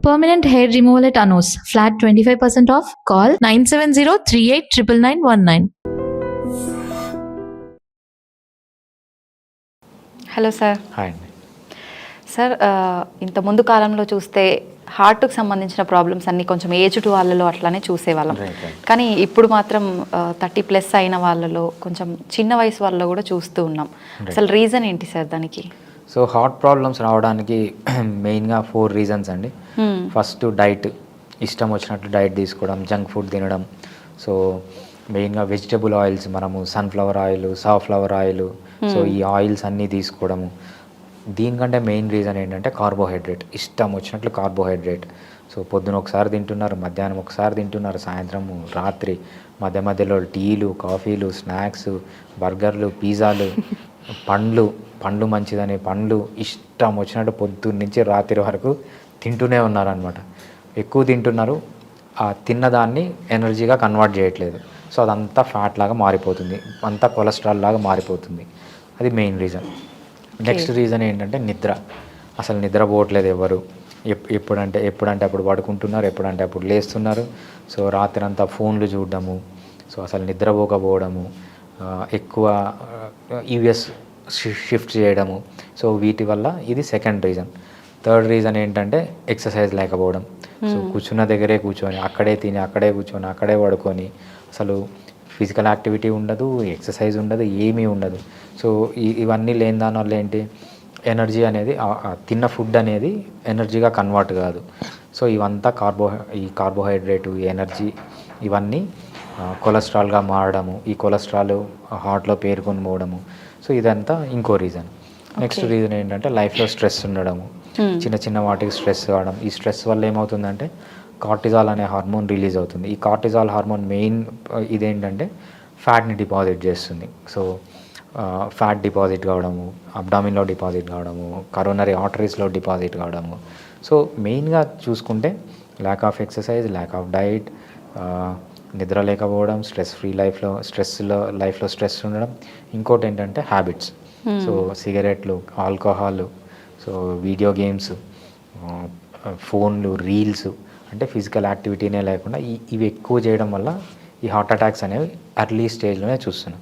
Permanent hair removal at Anos. Flat 25% off. Call 970-389919. Hello sir. Hi అండి. Sir ఇంత ముందు కాలంలో చూస్తే హార్ట్కి సంబంధించిన ప్రాబ్లమ్స్ అన్నీ కొంచెం ఏజ్డ్ వాళ్ళలో అట్లానే చూసేవాళ్ళం. కానీ ఇప్పుడు మాత్రం 30+ అయిన వాళ్ళలో కొంచెం చిన్న వయసు వాళ్ళలో కూడా చూస్తూ ఉన్నాం. అసలు రీజన్ ఏంటి సార్ దానికి? సో హార్ట్ ప్రాబ్లమ్స్ రావడానికి మెయిన్గా 4 రీజన్స్ అండి. ఫస్ట్ డైట్, ఇష్టం వచ్చినట్లు డైట్ తీసుకోవడం, జంక్ ఫుడ్ తినడం. సో మెయిన్గా వెజిటబుల్ ఆయిల్స్, మనము sunflower oil, safflower oil, so ఈ ఆయిల్స్ అన్నీ తీసుకోవడము. దీనికంటే మెయిన్ రీజన్ ఏంటంటే కార్బోహైడ్రేట్, ఇష్టం వచ్చినట్లు కార్బోహైడ్రేట్. సో పొద్దున ఒకసారి తింటున్నారు, మధ్యాహ్నం ఒకసారి తింటున్నారు, సాయంత్రము, రాత్రి, మధ్య మధ్యలో టీలు, కాఫీలు, స్నాక్స్, బర్గర్లు, పిజ్జాలు, పండ్లు మంచిదని పండ్లు ఇష్టం వచ్చినట్టు పొద్దున్న నుంచి రాత్రి వరకు తింటూనే ఉన్నారనమాట. ఎక్కువ తింటున్నారు, ఆ తిన్నదాన్ని ఎనర్జీగా కన్వర్ట్ చేయట్లేదు. సో అదంతా ఫ్యాట్ లాగా మారిపోతుంది, అంతా కొలెస్ట్రాల్ లాగా మారిపోతుంది. అది మెయిన్ రీజన్. నెక్స్ట్ రీజన్ ఏంటంటే నిద్ర. అసలు నిద్రపోవట్లేదు ఎవరు. ఎప్పుడంటే అప్పుడు పడుకుంటున్నారు, ఎప్పుడంటే అప్పుడు లేస్తున్నారు. సో రాత్రి అంతా ఫోన్లు చూడడము, సో అసలు నిద్రపోకపోవడము, ఎక్కువ యూఎస్ షిఫ్ట్ చేయడము. సో వీటి వల్ల ఇది సెకండ్ రీజన్. థర్డ్ రీజన్ ఏంటంటే ఎక్సర్సైజ్ లేకపోవడం. సో కూర్చున్న దగ్గరే కూర్చొని, అక్కడే తిని, అక్కడే కూర్చొని, అక్కడే పడుకొని, అసలు ఫిజికల్ యాక్టివిటీ ఉండదు, ఎక్సర్సైజ్ ఉండదు, ఏమీ ఉండదు. సో ఇవన్నీ లేని దాని వల్ల ఏంటి, ఎనర్జీ అనేది, తిన్న ఫుడ్ అనేది ఎనర్జీగా కన్వర్ట్ కాదు. సో ఇవంతా కార్బోహైడ్రేటు, ఈ ఎనర్జీ ఇవన్నీ కొలెస్ట్రాల్గా మారడము, ఈ కొలెస్ట్రాల్ హార్ట్లో పేరుకొని పోవడము. సో ఇదంతా ఇంకో రీజన్. నెక్స్ట్ రీజన్ ఏంటంటే లైఫ్లో స్ట్రెస్ ఉండడము, చిన్న చిన్న వాటికి స్ట్రెస్ కావడం. ఈ స్ట్రెస్ వల్ల ఏమవుతుందంటే కార్టిజాల్ అనే హార్మోన్ రిలీజ్ అవుతుంది. ఈ కార్టిజాల్ హార్మోన్ మెయిన్ ఇదేంటంటే ఫ్యాట్ని డిపాజిట్ చేస్తుంది. సో ఫ్యాట్ డిపాజిట్ కావడము, అబ్డామిన్లో డిపాజిట్ కావడము, కరోనరీ ఆర్టరీస్లో డిపాజిట్ కావడము. సో మెయిన్గా చూసుకుంటే lack of exercise, lack of diet, నిద్ర లేకపోవడం, లైఫ్లో స్ట్రెస్ ఉండడం. ఇంకోటి ఏంటంటే హ్యాబిట్స్. సో సిగరెట్లు, ఆల్కహాల్, సో వీడియో గేమ్స్, ఫోన్లు, రీల్స్, అంటే ఫిజికల్ యాక్టివిటీనే లేకుండా ఇవి ఎక్కువ చేయడం వల్ల ఈ హార్ట్ అటాక్స్ అనేవి ఎర్లీ స్టేజ్లోనే చూస్తున్నాం.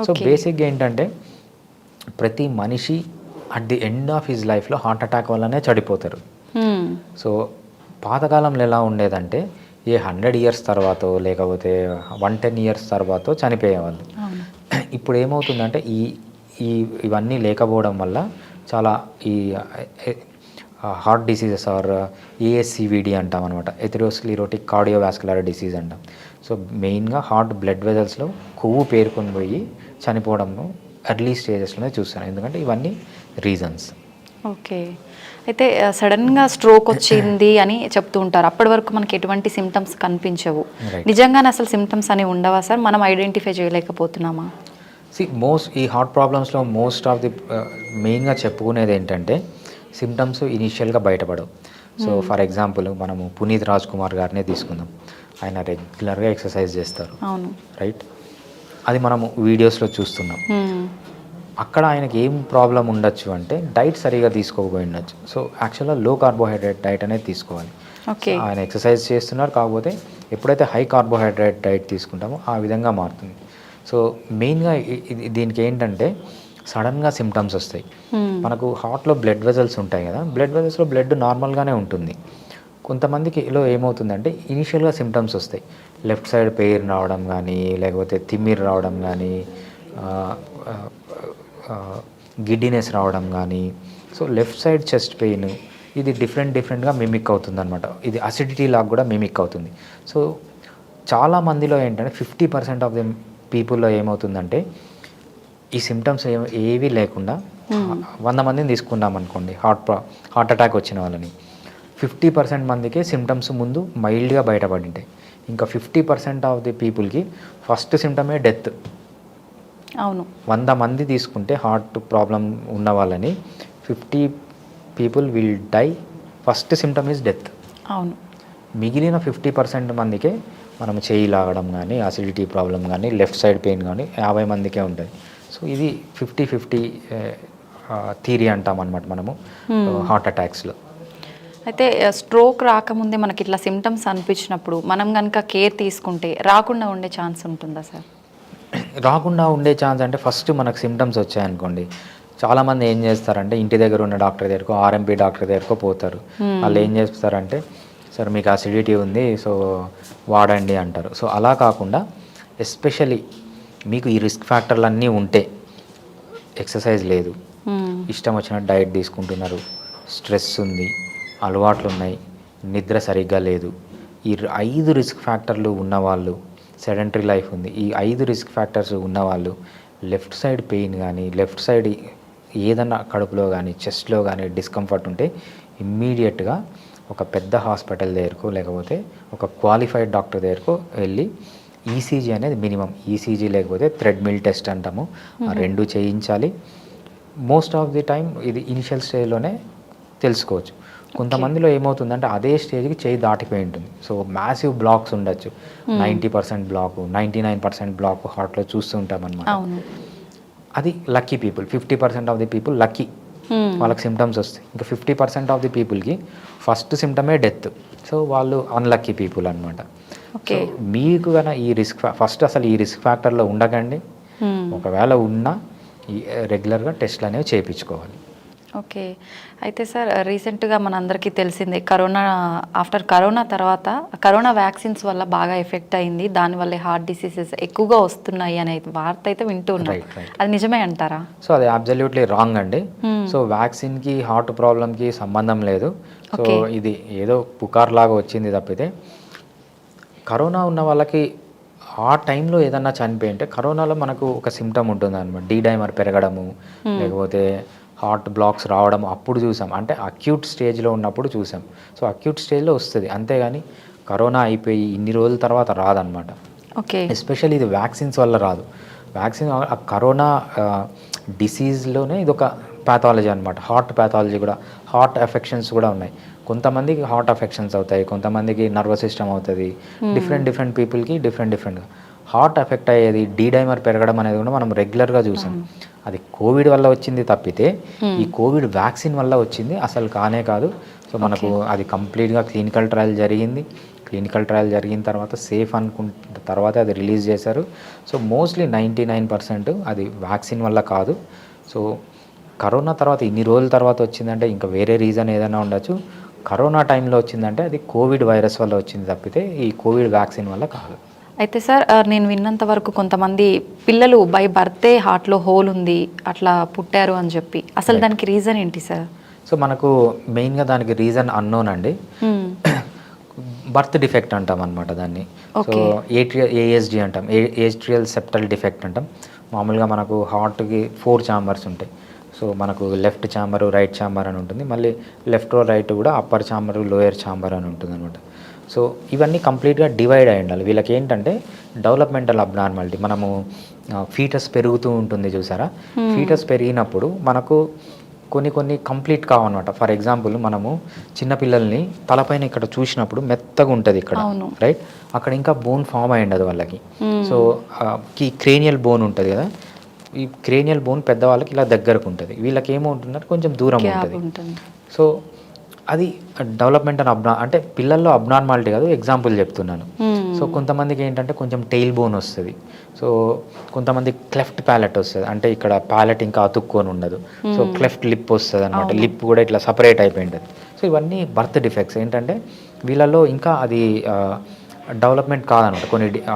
సో బేసిక్గా ఏంటంటే ప్రతి మనిషి at the end of his లైఫ్లో హార్ట్ అటాక్ వల్లనే చనిపోతారు. సో పాతకాలంలో ఎలా ఉండేదంటే 100 years తర్వాత లేకపోతే 110 years తర్వాత చనిపోయేవాళ్ళు. ఇప్పుడు ఏమవుతుందంటే ఇవన్నీ లేకపోవడం వల్ల చాలా ఈ హార్ట్ డిసీజెస్ ఆర్ ఏఎస్సివిడి అంటాం అనమాట, ఎథెరోస్క్లెరోటిక్ కార్డియోవాస్కులర్ డిసీజ్ అంటాం. సో మెయిన్గా హార్ట్ బ్లడ్ వెజల్స్లో కొవ్వు పేరుకొని పోయి చనిపోవడంను ఎర్లీ స్టేజెస్లోనే చూస్తాను. ఎందుకంటే ఇవన్నీ రీజన్స్. ఓకే. అయితే సడన్గా స్ట్రోక్ వచ్చింది అని చెప్తూ ఉంటారు. అప్పటి వరకు మనకి ఎటువంటి సిమ్టమ్స్ కనిపించవు. నిజంగానే అసలు సిమ్టమ్స్ అనేవి ఉండవా సార్? మనం ఐడెంటిఫై చేయలేకపోతున్నామా? ఈ హార్ట్ ప్రాబ్లమ్స్లో మోస్ట్ ఆఫ్ ది మెయిన్గా చెప్పుకునేది ఏంటంటే సిమ్టమ్స్ ఇనీషియల్గా బయటపడవు. సో ఫర్ ఎగ్జాంపుల్ మనము పునీత్ రాజ్ కుమార్ గారినే తీసుకుందాం. ఆయన రెగ్యులర్గా ఎక్సర్సైజ్ చేస్తారు, రైట్? అది మనము వీడియోస్లో చూస్తున్నాం. అక్కడ ఆయనకి ఏం ప్రాబ్లం ఉండొచ్చు అంటే డైట్ సరిగా తీసుకోకపోయి ఉండొచ్చు. సో యాక్చువల్గా లో కార్బోహైడ్రేట్ డైట్ అనేది తీసుకోవాలి. ఆయన ఎక్సర్సైజ్ చేస్తున్నారు, కాకపోతే ఎప్పుడైతే హై కార్బోహైడ్రేట్ డైట్ తీసుకుంటామో ఆ విధంగా మారుతుంది. సో మెయిన్గా దీనికి ఏంటంటే సడన్గా సిమ్టమ్స్ వస్తాయి. మనకు హార్ట్లో బ్లడ్ వెజల్స్ ఉంటాయి కదా, బ్లడ్ వెజల్స్లో బ్లడ్ నార్మల్గానే ఉంటుంది. కొంతమందికి ఇలా ఏమవుతుందంటే ఇనీషియల్గా సిమ్టమ్స్ వస్తాయి. లెఫ్ట్ సైడ్ పెయిన్ రావడం కానీ, లేకపోతే తిమ్మిరి రావడం కానీ, గిడ్డినెస్ రావడం కానీ. So left side chest pain ఇది డిఫరెంట్గా మిమిక్ అవుతుంది అనమాట. ఇది అసిడిటీ లాగా కూడా మిమిక్ అవుతుంది. సో చాలామందిలో ఏంటంటే 50% ఆఫ్ ది పీపుల్లో ఏమవుతుందంటే ఈ సిమ్టమ్స్ ఏవి లేకుండా 100 మందిని తీసుకున్నాం అనుకోండి, హార్ట్ అటాక్ వచ్చిన వాళ్ళని, 50% మందికి సిమ్టమ్స్ ముందు మైల్డ్గా బయటపడి ఉంటాయి. ఇంకా 50% ఆఫ్ ది పీపుల్కి ఫస్ట్ సిమ్టమే డెత్. అవును. 100 మంది తీసుకుంటే హార్ట్ ప్రాబ్లం ఉన్న వాళ్ళని 50 people will die, first symptom is death. అవును. మిగిలిన 50% మందికే మనం చేయి లాగడం కానీ, అసిడిటీ ప్రాబ్లం కానీ, లెఫ్ట్ సైడ్ పెయిన్ కానీ 50 మందికే ఉంటుంది. సో ఇది 50-50 థియరీ అంటాం అనమాట మనము హార్ట్ అటాక్స్లో. అయితే స్ట్రోక్ రాకముందే మనకి ఇట్లా సిమ్టమ్స్ అనిపించినప్పుడు మనం కనుక కేర్ తీసుకుంటే రాకుండా ఉండే ఛాన్స్ ఉంటుందా సార్? రాకుండా ఉండే ఛాన్స్ అంటే ఫస్ట్ మనకు సిమ్టమ్స్ వచ్చాయనుకోండి, చాలామంది ఏం చేస్తారంటే ఇంటి దగ్గర ఉన్న డాక్టర్ దగ్గరకో ఆర్ఎంపీ డాక్టర్ దగ్గరకో పోతారు. వాళ్ళు ఏం చేస్తారంటే సార్ మీకు అసిడిటీ ఉంది సో వాడండి అంటారు. సో అలా కాకుండా ఎస్పెషలీ మీకు ఈ రిస్క్ ఫ్యాక్టర్లు అన్నీ ఉంటే, ఎక్సర్సైజ్ లేదు, ఇష్టం వచ్చిన డైట్ తీసుకుంటున్నారు, స్ట్రెస్ ఉంది, అలవాట్లు ఉన్నాయి, నిద్ర సరిగ్గా లేదు, ఈ 5 రిస్క్ ఫ్యాక్టర్లు ఉన్నవాళ్ళు, సెడెంటరీ లైఫ్ ఉంది, ఈ 5 రిస్క్ ఫ్యాక్టర్స్ ఉన్నవాళ్ళు లెఫ్ట్ సైడ్ పెయిన్ కానీ లెఫ్ట్ సైడ్ ఏదన్నా కడుపులో కానీ చెస్ట్లో కానీ డిస్కంఫర్ట్ ఉంటే ఇమ్మీడియట్గా ఒక పెద్ద హాస్పిటల్ దగ్గరకో లేకపోతే ఒక క్వాలిఫైడ్ డాక్టర్ దగ్గరకో వెళ్ళి ఈసీజీ అనేది మినిమం, ఈసీజీ లేకపోతే థ్రెడ్మిల్ టెస్ట్ అంటాము, ఆ 2 చేయించాలి. మోస్ట్ ఆఫ్ ది టైం ఇది ఇనిషియల్ స్టేజ్లోనే తెలుసుకోవచ్చు. కొంతమందిలో ఏమవుతుందంటే అదే స్టేజ్కి చేయి దాటిపోయి ఉంటుంది. సో మ్యాసివ్ బ్లాక్స్ ఉండొచ్చు, 90% బ్లాక్, 99% బ్లాక్ హార్ట్లో చూస్తూ ఉంటాం అన్నమాట. అది lucky people, 50% of the people lucky, వాళ్ళకి సిమ్టమ్స్ వస్తాయి. ఇంకా 50% ఆఫ్ ది పీపుల్కి ఫస్ట్ సిమ్టమే డెత్. సో వాళ్ళు అన్లక్కీ పీపుల్ అనమాట. సో మీకు కన్నా ఈ రిస్క్ ఫస్ట్ అసలు ఈ రిస్క్ ఫ్యాక్టర్లో ఉండకండి. ఒకవేళ ఉన్నా రెగ్యులర్గా టెస్ట్లు అనేవి చేయించుకోవాలి. ఓకే. అయితే సార్ రీసెంట్గా మనందరికీ తెలిసిందే ఆఫ్టర్ కరోనా తర్వాత కరోనా వ్యాక్సిన్స్ వల్ల బాగా ఎఫెక్ట్ అయింది, దానివల్లే హార్ట్ డిసీజెస్ ఎక్కువగా వస్తున్నాయి అనే వార్త అయితే వింటూ ఉన్నాం. అది నిజమే అంటారా? సో అది అబ్సల్యూట్లీ రాంగ్ అండి. సో వ్యాక్సిన్కి హార్ట్ ప్రాబ్లమ్కి సంబంధం లేదు. సో ఇది ఏదో పుకార్ లాగా వచ్చింది తప్పితే, కరోనా ఉన్న వాళ్ళకి ఆ టైంలో ఏదన్నా చనిపోయింటే, కరోనాలో మనకు ఒక సిమ్టమ్ ఉంటుంది అనమాట, డైమర్ పెరగడము లేకపోతే హార్ట్ బ్లాక్స్ రావడం, అప్పుడు చూసాం. అంటే అక్యూట్ స్టేజ్లో ఉన్నప్పుడు చూసాం. సో అక్యూట్ స్టేజ్లో వస్తుంది, అంతేగాని కరోనా అయిపోయి ఇన్ని రోజుల తర్వాత రాదనమాట. ఓకే. ఎస్పెషల్లీ ఇది వ్యాక్సిన్స్ వల్ల రాదు. వ్యాక్సిన్ కరోనా డిసీజ్లోనే ఇది ఒక ప్యాథాలజీ అనమాట. హార్ట్ ప్యాథాలజీ కూడా, హార్ట్ ఎఫెక్షన్స్ కూడా ఉన్నాయి. కొంతమందికి హార్ట్ ఎఫెక్షన్స్ అవుతాయి, కొంతమందికి నర్వస్ సిస్టమ్ అవుతుంది, డిఫరెంట్ పీపుల్కి డిఫరెంట్గా హార్ట్ ఎఫెక్ట్ అయ్యేది. డైమర్ పెరగడం అనేది కూడా మనం రెగ్యులర్గా చూసాం. అది కోవిడ్ వల్ల వచ్చింది తప్పితే ఈ కోవిడ్ వ్యాక్సిన్ వల్ల వచ్చింది అసలు కానే కాదు. సో మనకు అది కంప్లీట్గా క్లినికల్ ట్రయల్ జరిగింది. క్లినికల్ ట్రయల్ జరిగిన తర్వాత సేఫ్ అనుకున్న తర్వాత అది రిలీజ్ చేశారు. సో మోస్ట్లీ 99% అది వ్యాక్సిన్ వల్ల కాదు. సో కరోనా తర్వాత ఇన్ని రోజుల తర్వాత వచ్చిందంటే ఇంకా వేరే రీజన్ ఏదైనా ఉండొచ్చు. కరోనా టైంలో వచ్చిందంటే అది కోవిడ్ వైరస్ వల్ల వచ్చింది తప్పితే ఈ కోవిడ్ వ్యాక్సిన్ వల్ల కాదు. అయితే సార్ నేను విన్నంత వరకు కొంతమంది పిల్లలు బై బర్తే హార్ట్లో హోల్ ఉంది అట్లా పుట్టారు అని చెప్పి, అసలు దానికి రీజన్ ఏంటి సార్? సో మనకు మెయిన్గా దానికి రీజన్ అన్నోన్ అండి. బర్త్ డిఫెక్ట్ అంటాం అనమాట దాన్ని. సో ఏఎస్డి అంటాం, ఏట్రియల్ సెప్టల్ డిఫెక్ట్ అంటాం. మామూలుగా మనకు హార్ట్కి 4 ఛాంబర్స్ ఉంటాయి. సో మనకు లెఫ్ట్ ఛాంబరు, రైట్ ఛాంబర్ అని ఉంటుంది. మళ్ళీ లెఫ్ట్ రైట్ కూడా అప్పర్ ఛాంబరు, లోయర్ ఛాంబర్ అని ఉంటుంది అనమాట. సో ఇవన్నీ కంప్లీట్గా డివైడ్ అయి ఉండాలి. వీళ్ళకి ఏంటంటే డెవలప్మెంటల్ అబ్నార్మాలిటీ, మనము ఫీటస్ పెరుగుతూ ఉంటుంది చూసారా, ఫీటస్ పెరిగినప్పుడు మనకు కొన్ని కంప్లీట్ కావన్నమాట. ఫర్ ఎగ్జాంపుల్ మనము చిన్నపిల్లల్ని తలపైన ఇక్కడ చూసినప్పుడు మెత్తగా ఉంటుంది ఇక్కడ, రైట్, అక్కడ ఇంకా బోన్ ఫామ్ అయి ఉండదు వాళ్ళకి. సో క్రేనియల్ బోన్ ఉంటుంది కదా, ఈ క్రేనియల్ బోన్ పెద్దవాళ్ళకి ఇలా దగ్గరకు ఉంటుంది, వీళ్ళకి ఏమవుతుందంటే కొంచెం దూరం ఉంటుంది. సో అది డెవలప్మెంట్ అంటే పిల్లల్లో అబ్నార్మాలిటీ కాదు, ఎగ్జాంపుల్ చెప్తున్నాను. సో కొంతమందికి ఏంటంటే కొంచెం టెయిల్ బోన్ వస్తుంది. సో కొంతమంది క్లెఫ్ట్ ప్యాలెట్ వస్తుంది, అంటే ఇక్కడ ప్యాలెట్ ఇంకా అతుక్కొని ఉండదు. సో క్లెఫ్ట్ లిప్ వస్తుంది అనమాట, లిప్ కూడా ఇట్లా సపరేట్ అయిపోయి ఉంటుంది. సో ఇవన్నీ బర్త్ డిఫెక్ట్స్ ఏంటంటే వీళ్ళలో ఇంకా అది డెవలప్మెంట్ కాదనమాట,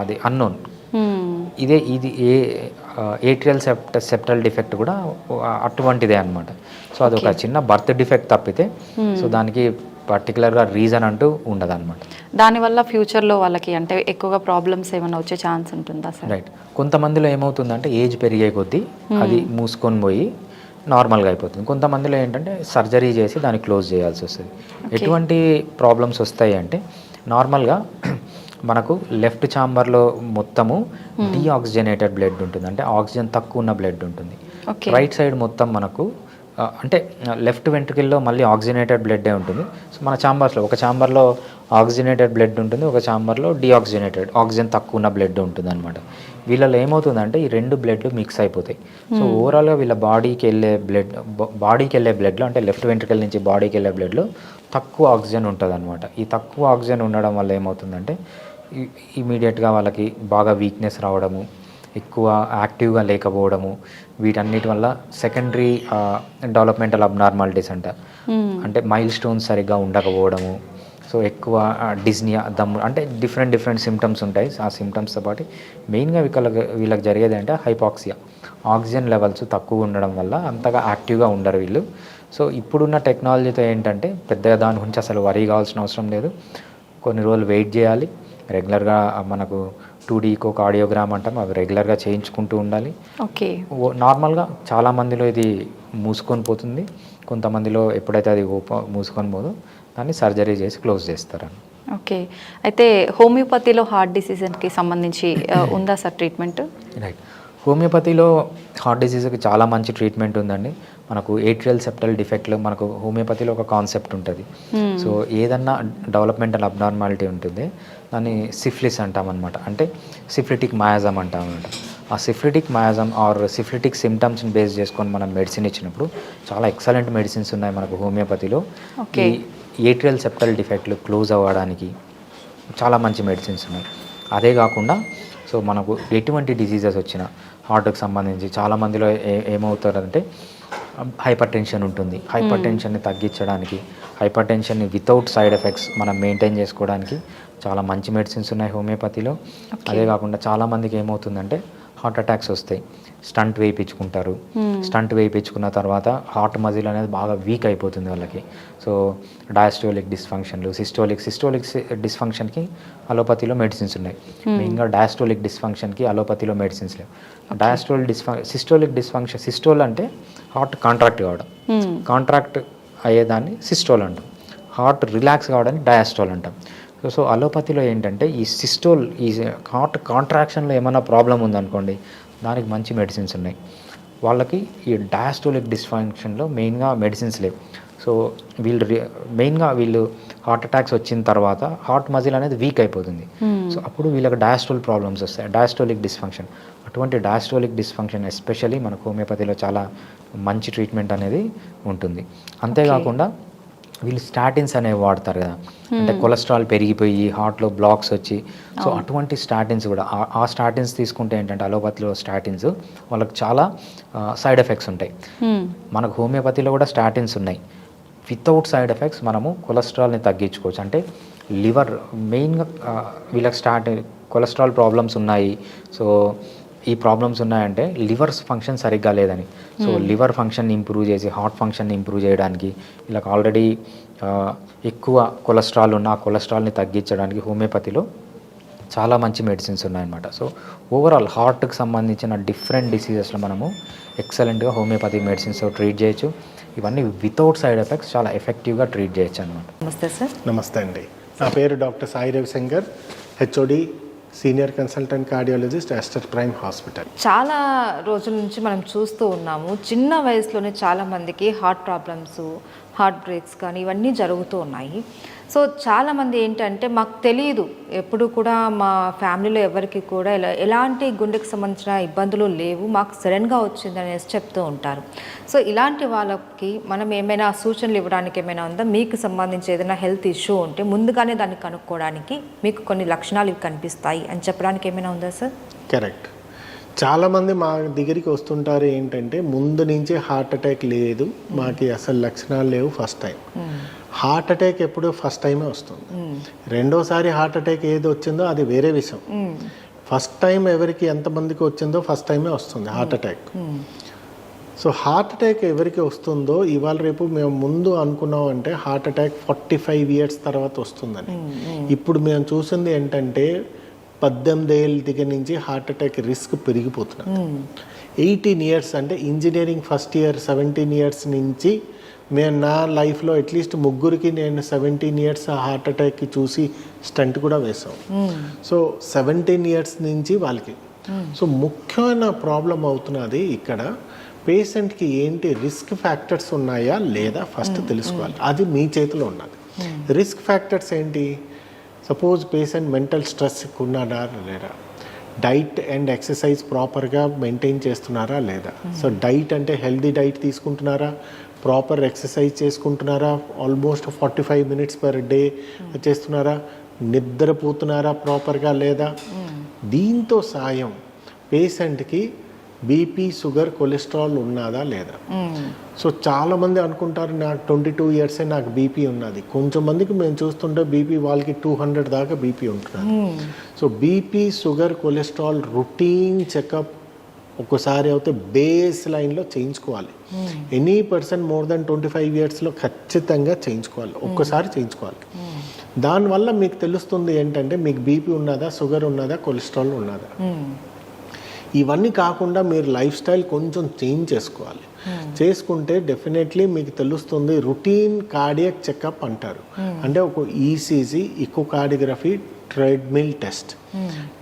అది అన్నోన్. ఇది ఏట్రియల్ సెప్టల్ డిఫెక్ట్ కూడా అటువంటిదే అనమాట. సో అది ఒక చిన్న బర్త్ డిఫెక్ట్ తప్పితే సో దానికి పర్టికులర్గా రీజన్ అంటూ ఉండదు అనమాట. దానివల్ల ఫ్యూచర్లో వాళ్ళకి అంటే ఎక్కువగా ప్రాబ్లమ్స్ ఏమైనా వచ్చే ఛాన్స్ ఉంటుందా సార్? రైట్. కొంతమందిలో ఏమవుతుందంటే ఏజ్ పెరిగే కొద్దీ అది మూసుకొని పోయి నార్మల్గా అయిపోతుంది. కొంతమందిలో ఏంటంటే సర్జరీ చేసి దాన్ని క్లోజ్ చేయాల్సి వస్తుంది. ఎటువంటి ప్రాబ్లమ్స్ వస్తాయి అంటే నార్మల్గా మనకు లెఫ్ట్ ఛాంబర్లో మొత్తము డీఆక్సిజనేటెడ్ బ్లడ్ ఉంటుంది, అంటే ఆక్సిజన్ తక్కువ ఉన్న బ్లడ్ ఉంటుంది. రైట్ సైడ్ మొత్తం మనకు అంటే లెఫ్ట్ వెంట్రుకల్లో మళ్ళీ ఆక్సిజనేటెడ్ బ్లడ్డే ఉంటుంది. సో మన ఛాంబర్స్లో ఒక ఛాంబర్లో ఆక్సిజనేటెడ్ బ్లడ్ ఉంటుంది, ఒక ఛాంబర్లో డీఆక్సిజనేటెడ్ ఆక్సిజన్ తక్కువ ఉన్న బ్లడ్ ఉంటుంది అనమాట. వీళ్ళలో ఏమవుతుందంటే ఈ రెండు బ్లడ్లు మిక్స్ అయిపోతాయి. సో ఓవరాల్గా వీళ్ళ బాడీకి వెళ్ళే బ్లడ్లో అంటే లెఫ్ట్ వెంట్రికల్ నుంచి బాడీకి వెళ్ళే బ్లడ్లో తక్కువ ఆక్సిజన్ ఉంటుంది అనమాట. ఈ తక్కువ ఆక్సిజన్ ఉండడం వల్ల ఏమవుతుందంటే ఇమీడియట్గా వాళ్ళకి బాగా వీక్నెస్ రావడము, ఎక్కువ యాక్టివ్గా లేకపోవడము, వీటన్నిటి వల్ల సెకండరీ డెవలప్మెంటల్ అబ్నార్మాలిటీస్ అంటే మైల్ స్టోన్స్ సరిగ్గా ఉండకపోవడము, సో ఎక్కువ డిజ్నియా, దమ్ము, అంటే డిఫరెంట్ సిమ్టమ్స్ ఉంటాయి. ఆ సిమ్టమ్స్తో పాటు మెయిన్గా వీళ్ళకి జరిగేది అంటే హైపాక్సియా, ఆక్సిజన్ లెవెల్స్ తక్కువ ఉండడం వల్ల అంతగా యాక్టివ్గా ఉండరు వీళ్ళు. సో ఇప్పుడున్న టెక్నాలజీతో ఏంటంటే పెద్దగా దాని గురించి అసలు వరీ కావాల్సిన అవసరం లేదు. కొన్ని రోజులు వెయిట్ చేయాలి. రెగ్యులర్గా మనకు 2D కార్డియోగ్రామ్ అంటాం, అవి రెగ్యులర్గా చేయించుకుంటూ ఉండాలి. ఓకే. నార్మల్గా చాలామందిలో ఇది మూసుకొని పోతుంది, కొంతమందిలో ఎప్పుడైతే అది మూసుకొని పోదో దాన్ని సర్జరీ చేసి క్లోజ్ చేస్తారని. ఓకే. అయితే హోమియోపతిలో హార్ట్ డిసీజ్కి సంబంధించి ఉందా సార్ ట్రీట్మెంట్? రైట్. హోమియోపతిలో హార్ట్ డిసీజ్కి చాలా మంచి ట్రీట్మెంట్ ఉందండి. మనకు ఏట్రియల్ సెప్టల్ డిఫెక్ట్లో మనకు హోమియోపతిలో ఒక కాన్సెప్ట్ ఉంటుంది. సో ఏదన్నా డెవలప్మెంటల్ అబ్నార్మాలిటీ ఉంటుంది, దాన్ని సిఫిలిస్ అంటామన్నమాట. అంటే సిఫిలిటిక్ మయాజం అంటామన్నమాట. ఆ సిఫిలిటిక్ మయాజం ఆర్ సిఫిలిటిక్ సిమ్టమ్స్ని బేస్ చేసుకొని మనం మెడిసిన్ ఇచ్చినప్పుడు చాలా ఎక్సలెంట్ మెడిసిన్స్ ఉన్నాయి మనకు హోమియోపతిలో. ఈ ఏట్రియల్ సెప్టల్ డిఫెక్ట్లు క్లోజ్ అవ్వడానికి చాలా మంచి మెడిసిన్స్ ఉన్నాయి. అదే కాకుండా సో మనకు ఎటువంటి డిసీజెస్ వచ్చినా హార్ట్కి సంబంధించి చాలామందిలో ఏమవుతారంటే హైపర్ టెన్షన్ ఉంటుంది. హైపర్ టెన్షన్ని తగ్గించడానికి, హైపర్ టెన్షన్ని వితౌట్ సైడ్ ఎఫెక్ట్స్ మనం మెయింటైన్ చేసుకోవడానికి చాలా మంచి మెడిసిన్స్ ఉన్నాయి హోమియోపతిలో. అదే కాకుండా చాలామందికి ఏమవుతుందంటే హార్ట్ అటాక్స్ వస్తాయి, స్టంట్ వేయించుకుంటారు. స్టంట్ వేయించుకున్న తర్వాత హార్ట్ మజిల్ అనేది బాగా వీక్ అయిపోతుంది వాళ్ళకి. సో డయాస్టోలిక్ డిస్ఫంక్షన్లు, సిస్టోలిక్ డిస్ఫంక్షన్కి అలోపతిలో మెడిసిన్స్ ఉన్నాయి. మెయిన్గా డయాస్టోలిక్ డిస్ఫంక్షన్కి అలోపతిలో మెడిసిన్స్ లేవు. సిస్టోలిక్ డిస్ఫంక్షన్, సిస్టోల్ అంటే హార్ట్ కాంట్రాక్ట్ కావడం, కాంట్రాక్ట్ అయ్యేదాన్ని సిస్టోల్ అంటాం. హార్ట్ రిలాక్స్ కావడానికి డయాస్టోల్ అంటాం. సో అలోపతిలో ఏంటంటే ఈ సిస్టోల్, ఈ హార్ట్ కాంట్రాక్షన్లో ఏమైనా ప్రాబ్లం ఉందనుకోండి, దానికి మంచి మెడిసిన్స్ ఉన్నాయి. వాళ్ళకి ఈ డయాస్టోలిక్ డిస్ఫంక్షన్లో మెయిన్గా మెడిసిన్స్ లేవు. సో వీళ్ళు హార్ట్ అటాక్స్ వచ్చిన తర్వాత హార్ట్ మజిల్ అనేది వీక్ అయిపోతుంది. సో అప్పుడు వీళ్ళకి డయాస్టోల్ ప్రాబ్లమ్స్ వస్తాయి, డయాస్టోలిక్ డిస్ఫంక్షన్. అటువంటి డయాస్టోలిక్ డిస్ఫంక్షన్ ఎస్పెషల్లీ మనకు హోమియోపతిలో చాలా మంచి ట్రీట్మెంట్ అనేది ఉంటుంది. అంతేకాకుండా వీళ్ళు స్టాటిన్స్ అనేవి వాడతారు కదా, అంటే కొలెస్ట్రాల్ పెరిగిపోయి హార్ట్లో బ్లాక్స్ వచ్చి, సో అటువంటి స్టాటిన్స్ కూడా ఆ స్టాటిన్స్ తీసుకుంటే ఏంటంటే అలోపతిలో స్టాటిన్స్ వాళ్ళకి చాలా సైడ్ ఎఫెక్ట్స్ ఉంటాయి. మనకు హోమియోపతిలో కూడా స్టాటిన్స్ ఉన్నాయి. వితౌట్ సైడ్ ఎఫెక్ట్స్ మనము కొలెస్ట్రాల్ని తగ్గించుకోవచ్చు. అంటే లివర్ మెయిన్గా వీళ్ళకి కొలెస్ట్రాల్ ప్రాబ్లమ్స్ ఉన్నాయి. సో ఈ ప్రాబ్లమ్స్ ఉన్నాయంటే లివర్ ఫంక్షన్ సరిగ్గా లేదని. సో లివర్ ఫంక్షన్ ఇంప్రూవ్ చేసి హార్ట్ ఫంక్షన్ని ఇంప్రూవ్ చేయడానికి, వీళ్ళకి ఆల్రెడీ ఎక్కువ కొలెస్ట్రాల్ ఉన్న ఆ కొలెస్ట్రాల్ని తగ్గించడానికి హోమియోపతిలో చాలా మంచి మెడిసిన్స్ ఉన్నాయన్నమాట. సో ఓవరాల్ హార్ట్కి సంబంధించిన డిఫరెంట్ డిసీజెస్లో మనము ఎక్సలెంట్గా హోమియోపతి మెడిసిన్స్తో ట్రీట్ చేయొచ్చు. ఇవన్నీ వితౌట్ సైడ్ ఎఫెక్ట్స్ చాలా ఎఫెక్టివ్గా ట్రీట్ చేయొచ్చు అనమాట. నమస్తే సార్. నమస్తే అండి. నా పేరు doctor Sai Ravishankar, HOD, senior consultant cardiologist, Aster prime hospital. చాలా రోజుల నుంచి మనం చూస్తూ ఉన్నాము, చిన్న వయసులోనే చాలామందికి హార్ట్ ప్రాబ్లమ్స్, హార్ట్ బ్రేక్స్ కానీ ఇవన్నీ జరుగుతూ ఉన్నాయి. సో చాలామంది ఏంటంటే మాకు తెలియదు, ఎప్పుడు కూడా మా ఫ్యామిలీలో ఎవరికి కూడా ఎలాంటి గుండెకి సంబంధించిన ఇబ్బందులు లేవు, మాకు సడన్గా వచ్చింది అనేసి చెప్తూ ఉంటారు. సో ఇలాంటి వాళ్ళకి మనం ఏమైనా సూచనలు ఇవ్వడానికి ఏమైనా ఉందా? మీకు సంబంధించి ఏదైనా హెల్త్ ఇష్యూ ఉంటే ముందుగానే దాన్ని కనుక్కోవడానికి మీకు కొన్ని లక్షణాలు ఇవి కనిపిస్తాయి అని చెప్పడానికి ఏమైనా ఉందా సార్? కరెక్ట్. చాలామంది మా దగ్గరికి వస్తుంటారు ఏంటంటే ముందు నుంచి హార్ట్ అటాక్ లేదు, మాకు అసలు లక్షణాలు లేవు, ఫస్ట్ టైం. హార్ట్ అటాక్ ఎప్పుడు ఫస్ట్ టైమే వస్తుంది. రెండోసారి హార్ట్ అటాక్ ఏది వచ్చిందో అది వేరే విషయం. ఫస్ట్ టైం ఎవరికి ఎంతమందికి వచ్చిందో ఫస్ట్ టైమే వస్తుంది heart attack. So heart attack ఎవరికి వస్తుందో ఇవాళ రేపు మేము ముందు అనుకున్నాం అంటే హార్ట్ అటాక్ 45 years తర్వాత వస్తుందని. ఇప్పుడు మేము చూసింది ఏంటంటే 18 ఏళ్ళ దగ్గర నుంచి హార్ట్ అటాక్ రిస్క్ పెరిగిపోతున్నది. 18 years అంటే ఇంజనీరింగ్ ఫస్ట్ ఇయర్ 17 years నుంచి నేను నా లైఫ్లో అట్లీస్ట్ ముగ్గురికి నేను 17 years హార్ట్ అటాక్కి చూసి స్టంట్ కూడా వేసాం. సో 17 years నుంచి వాళ్ళకి. సో ముఖ్యమైన ప్రాబ్లం అవుతున్నది ఇక్కడ పేషెంట్కి ఏంటి రిస్క్ ఫ్యాక్టర్స్ ఉన్నాయా లేదా ఫస్ట్ తెలుసుకోవాలి. అది మీ చేతిలో ఉన్నది. రిస్క్ ఫ్యాక్టర్స్ ఏంటి? సపోజ్ పేషెంట్ మెంటల్ స్ట్రెస్ ఉన్నారా లేదా, డైట్ అండ్ ఎక్సర్సైజ్ ప్రాపర్గా మెయింటైన్ చేస్తున్నారా లేదా. సో డైట్ అంటే హెల్దీ డైట్ తీసుకుంటున్నారా, ప్రాపర్ ఎక్సర్సైజ్ చేసుకుంటున్నారా, ఆల్మోస్ట్ 45 మినిట్స్ పర్ డే చేస్తున్నారా, నిద్రపోతున్నారా ప్రాపర్గా లేదా. దీంతో సాయం పేషెంట్కి బీపీ, షుగర్, కొలెస్ట్రాల్ ఉన్నదా లేదా. సో చాలామంది అనుకుంటారు నాకు 22 ఇయర్సే నాకు బీపీ ఉన్నది. కొంచెం మందికి మేము చూస్తుంటే బీపీ వాళ్ళకి 200 దాకా బీపీ ఉంటున్నారు. So BP, sugar, cholesterol routine checkup ఒక్కసారి అయితే బేస్ లైన్లో చేయించుకోవాలి. ఎనీ పర్సన్ మోర్ దెన్ 25 ఇయర్స్లో ఖచ్చితంగా చేయించుకోవాలి, ఒక్కసారి చేయించుకోవాలి. దానివల్ల మీకు తెలుస్తుంది ఏంటంటే మీకు బీపీ ఉన్నదా, షుగర్ ఉన్నదా, కొలెస్ట్రాల్ ఉన్నదా. ఇవన్నీ కాకుండా మీరు లైఫ్ స్టైల్ కొంచెం చేంజ్ చేసుకోవాలి. చేసుకుంటే డెఫినెట్లీ మీకు తెలుస్తుంది. రొటీన్ కార్డియాక్ చెకప్ అంటారు, అంటే ఒక ఈసీజీ, ఇకోకార్డియోగ్రఫీ, ట్రెడ్మిల్ టెస్ట్.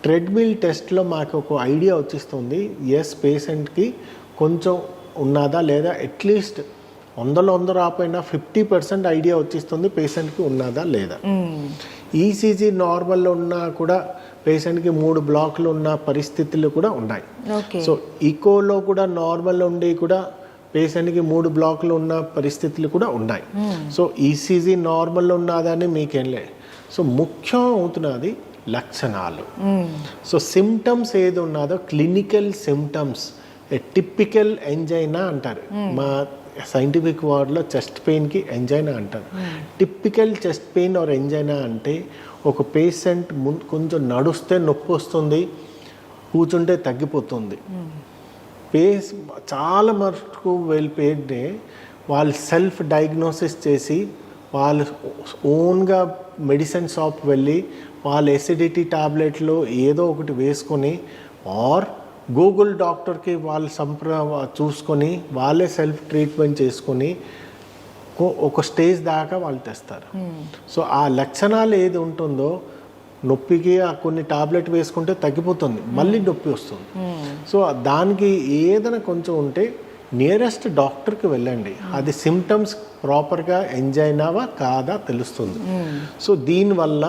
ట్రెడ్మిల్ టెస్ట్లో మాకు ఒక ఐడియా వచ్చేస్తుంది, ఎస్ పేషెంట్కి కొంచెం ఉన్నదా లేదా, అట్లీస్ట్ 100 రాపోయినా 50% ఐడియా వచ్చేస్తుంది పేషెంట్కి ఉన్నదా లేదా. ఈసీజీ నార్మల్లో ఉన్నా కూడా పేషెంట్కి 3 బ్లాక్లు ఉన్న పరిస్థితులు కూడా ఉన్నాయి. సో ఈకోలో కూడా నార్మల్ ఉండి కూడా పేషెంట్కి 3 బ్లాక్లు ఉన్న పరిస్థితులు కూడా ఉన్నాయి. సో ఈసీజీ నార్మల్లో ఉన్నదని మీకేం లేదు. సో ముఖ్యం అవుతున్నది లక్షణాలు. సో సిమ్టమ్స్ ఏది ఉన్నదో క్లినికల్ సిమ్టమ్స్, టిపికల్ ఎంజైనా అంటారు, మా సైంటిఫిక్ వర్డ్లో చెస్ట్ పెయిన్కి ఎంజైనా అంటారు. Typical chest pain or angina అంటే ఒక పేషెంట్ కొంచెం నడుస్తే నొప్పి వస్తుంది, కూర్చుంటే తగ్గిపోతుంది. చాలా మటుకు వెళ్ళిపోయింటే వాళ్ళు సెల్ఫ్ డయాగ్నోసిస్ చేసి వాళ్ళు ఓన్గా మెడిసిన్ షాప్ వెళ్ళి వాళ్ళ ఎసిడిటీ టాబ్లెట్లు ఏదో ఒకటి వేసుకొని ఆర్ గూగుల్ డాక్టర్కి వాళ్ళు చూసుకొని వాళ్ళే సెల్ఫ్ ట్రీట్మెంట్ చేసుకొని ఒక స్టేజ్ దాకా వాళ్ళు తెస్తారు. సో ఆ లక్షణాలు ఏది ఉంటుందో నొప్పికి కొన్ని టాబ్లెట్ వేసుకుంటే తగ్గిపోతుంది, మళ్ళీ నొప్పి వస్తుంది. సో దానికి ఏదైనా కొంచెం ఉంటే నియరెస్ట్ డాక్టర్కి వెళ్ళండి, అది సిమ్టమ్స్ ప్రాపర్గా ఎంజైనావా కాదా తెలుస్తుంది. సో దీనివల్ల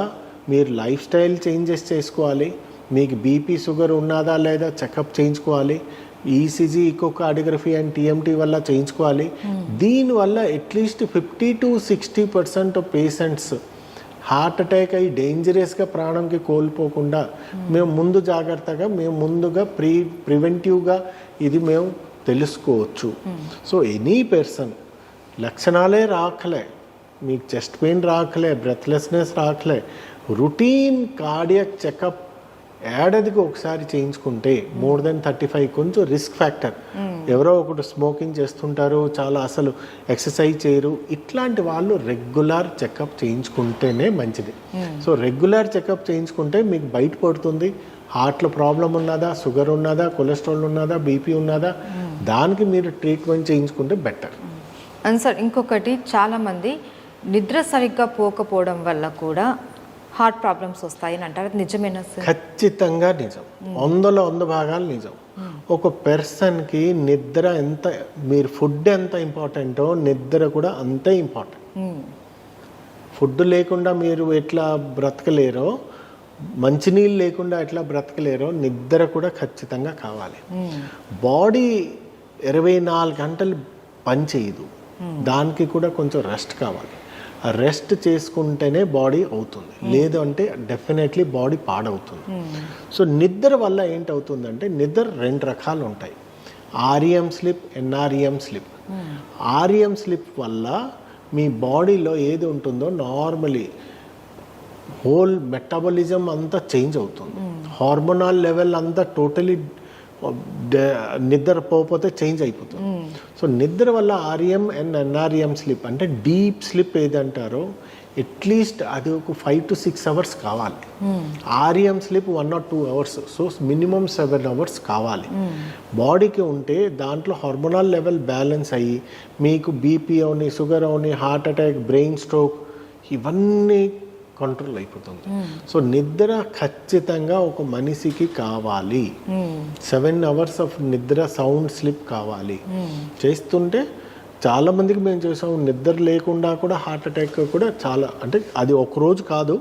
మీరు లైఫ్ స్టైల్ చేంజెస్ చేసుకోవాలి, మీకు బీపీ, షుగర్ ఉన్నదా లేదా చెకప్ చేయించుకోవాలి, ఈసీజీ, ఇకోకార్డియోగ్రఫీ అండ్ టీఎంటీ వల్ల చేయించుకోవాలి. దీనివల్ల at least 50 to 60% patients heart attack అయ్యి డేంజరస్గా ప్రాణంకి కోల్పోకుండా మేము ముందు జాగ్రత్తగా మేము ముందుగా ప్రివెంటివ్గా ఇది మేము తెలుసుకోవచ్చు. సో ఎనీ పర్సన్ లక్షణాలే రాకలే, మీకు చెస్ట్ పెయిన్ రాకలే, బ్రెత్లెస్నెస్ రాకలే, రొటీన్ కార్డియాక్ చెకప్ ఏడాదికి ఒకసారి చేయించుకుంటే మోర్ దెన్ 35 కొంచెం రిస్క్ ఫ్యాక్టర్. ఎవరో ఒకటి స్మోకింగ్ చేస్తుంటారు, చాలా అసలు ఎక్సర్సైజ్ చేయరు, ఇట్లాంటి వాళ్ళు రెగ్యులర్ చెకప్ చేయించుకుంటేనే మంచిది. సో రెగ్యులర్ చెకప్ చేయించుకుంటే మీకు బయటపడుతుంది హార్ట్లో ప్రాబ్లం ఉన్నదా, షుగర్ ఉన్నదా, కొలెస్ట్రాల్ ఉన్నదా, బీపీ ఉన్నదా, దానికి మీరు ట్రీట్మెంట్ చేయించుకుంటే బెటర్. అండ్ సార్ ఇంకొకటి, చాలామంది నిద్ర సరిగ్గా పోకపోవడం వల్ల కూడా హార్ట్ ప్రాబ్లమ్స్ వస్తాయని అంటారు, నిజమేనా సార్? ఖచ్చితంగా నిజం, 100% నిజం. ఒక పర్సన్కి నిద్ర ఎంత, మీరు ఫుడ్ ఎంత ఇంపార్టెంటో నిద్ర కూడా అంతే ఇంపార్టెంట్. ఫుడ్ లేకుండా మీరు ఎట్లా బ్రతకలేరో, మంచినీళ్ళు లేకుండా ఎట్లా బ్రతకలేరో, నిద్ర కూడా ఖచ్చితంగా కావాలి. బాడీ 24 గంటలు పని చేయదు, దానికి కూడా కొంచెం రెస్ట్ కావాలి. రెస్ట్ చేసుకుంటేనే బాడీ అవుతుంది, లేదు అంటే డెఫినెట్లీ బాడీ పాడవుతుంది. సో నిద్ర వల్ల ఏంటవుతుందంటే, నిద్ర 2 రకాలు ఉంటాయి, REM sleep, NREM sleep. REM sleep వల్ల మీ బాడీలో ఏది ఉంటుందో నార్మలీ హోల్ మెటబాలిజం అంతా చేంజ్ అవుతుంది, హార్మోనల్ లెవెల్ అంతా టోటలీ నిద్ర పోతే చేంజ్ అయిపోతుంది. సో నిద్ర వల్ల ఆర్ఈఎం అండ్ ఎన్ఆర్ఈఎం స్లీప్ అంటే డీప్ స్లీప్ ఏదంటారో అట్లీస్ట్ అది ఒక 5 to 6 అవర్స్ కావాలి. REM sleep 1 or 2 hours. So minimum 7 hours కావాలి బాడీకి ఉంటే. దాంట్లో హార్మోనల్ లెవెల్ బ్యాలెన్స్ అయ్యి మీకు బీపీ అవని, షుగర్ అవని, హార్ట్ అటాక్, బ్రెయిన్ స్ట్రోక్ ఇవన్నీ కంట్రోల్ అయిపోతుంది. సో నిద్ర ఖచ్చితంగా ఒక మనిషికి కావాలి. 7 అవర్స్ ఆఫ్ నిద్ర, సౌండ్ స్లీప్ కావాలి. చేస్తుంటే చాలా మందికి మేము చూసాము నిద్ర లేకుండా కూడా హార్ట్ అటాక్ కూడా చాలా, అంటే అది ఒక రోజు కాదు,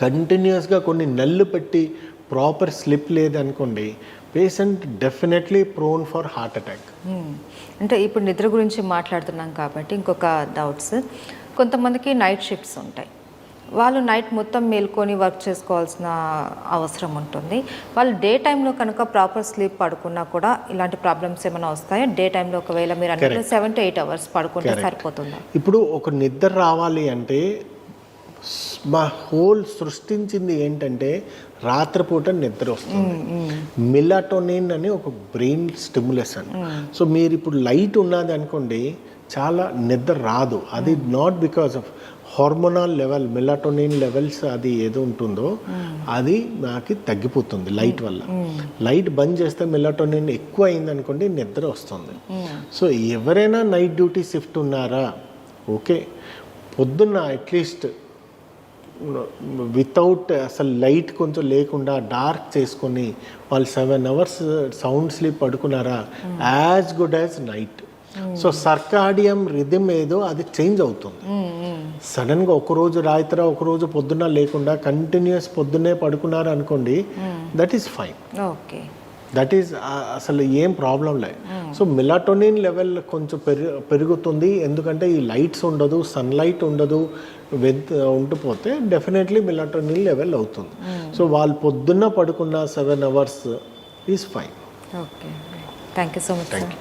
కంటిన్యూస్గా కొన్ని నెలలు పెట్టి ప్రాపర్ స్లిప్ లేదనుకోండి, patient definitely prone for heart attack. అంటే ఇప్పుడు నిద్ర గురించి మాట్లాడుతున్నాం కాబట్టి ఇంకొక డౌట్స్, కొంతమందికి నైట్ షిఫ్ట్స్ ఉంటాయి. వాళ్ళు నైట్ మొత్తం మేల్కొని వర్క్ చేసుకోవాల్సిన అవసరం ఉంటుంది. వాళ్ళు డే టైంలో కనుక ప్రాపర్ స్లీప్ పడుకున్నా కూడా ఇలాంటి ప్రాబ్లమ్స్ ఏమైనా వస్తాయా? డే టైంలో ఒకవేళ మీరు అంటే 7 to 8 hours పడుకుంటే సరిపోతుందా? ఇప్పుడు ఒక నిద్ర రావాలి అంటే మా హోల్ సృష్టించింది ఏంటంటే రాత్రిపూట నిద్ర వస్తుంది. మిలాటోనిన్ అని ఒక బ్రెయిన్ స్టిమ్యులేషన్. సో మీరు ఇప్పుడు లైట్ ఉన్నది అనుకోండి, చాలా నిద్ర రాదు. అది not because of hormonal level, melatonin levels అది ఏదో ఉంటుందో అది నాకు తగ్గిపోతుంది లైట్ వల్ల. లైట్ బంద్ చేస్తే మిలాటోనిన్ ఎక్కువ అయింది అనుకోండి, నిద్ర వస్తుంది. సో ఎవరైనా నైట్ డ్యూటీ షిఫ్ట్ ఉన్నారా, ఓకే, పొద్దున్న అట్లీస్ట్ వితౌట్ అసలు లైట్ కొంచెం లేకుండా డార్క్ చేసుకొని వాళ్ళు 7 hours సౌండ్ స్లీప్ పడుకున్నారా, as good as night. So circadian rhythm ఏదో అది చేంజ్ అవుతుంది. సడన్గా ఒకరోజు రాత్రి ఒకరోజు పొద్దున్న లేకుండా కంటిన్యూస్ పొద్దున్నే పడుకున్నారు అనుకోండి, that is fine. Okay, that is అసలు ఏం ప్రాబ్లం లేదు. సో మిలాటోనిన్ లెవెల్ కొంచెం పెరుగుతుంది, ఎందుకంటే ఈ లైట్స్ ఉండదు, సన్లైట్ ఉండదు, ఉండిపోతే డెఫినెట్లీ మిలాటోనిన్ లెవెల్ అవుతుంది. సో వాళ్ళు పొద్దున్న పడుకున్న 7 hours is fine. Okay, thank you so much sir.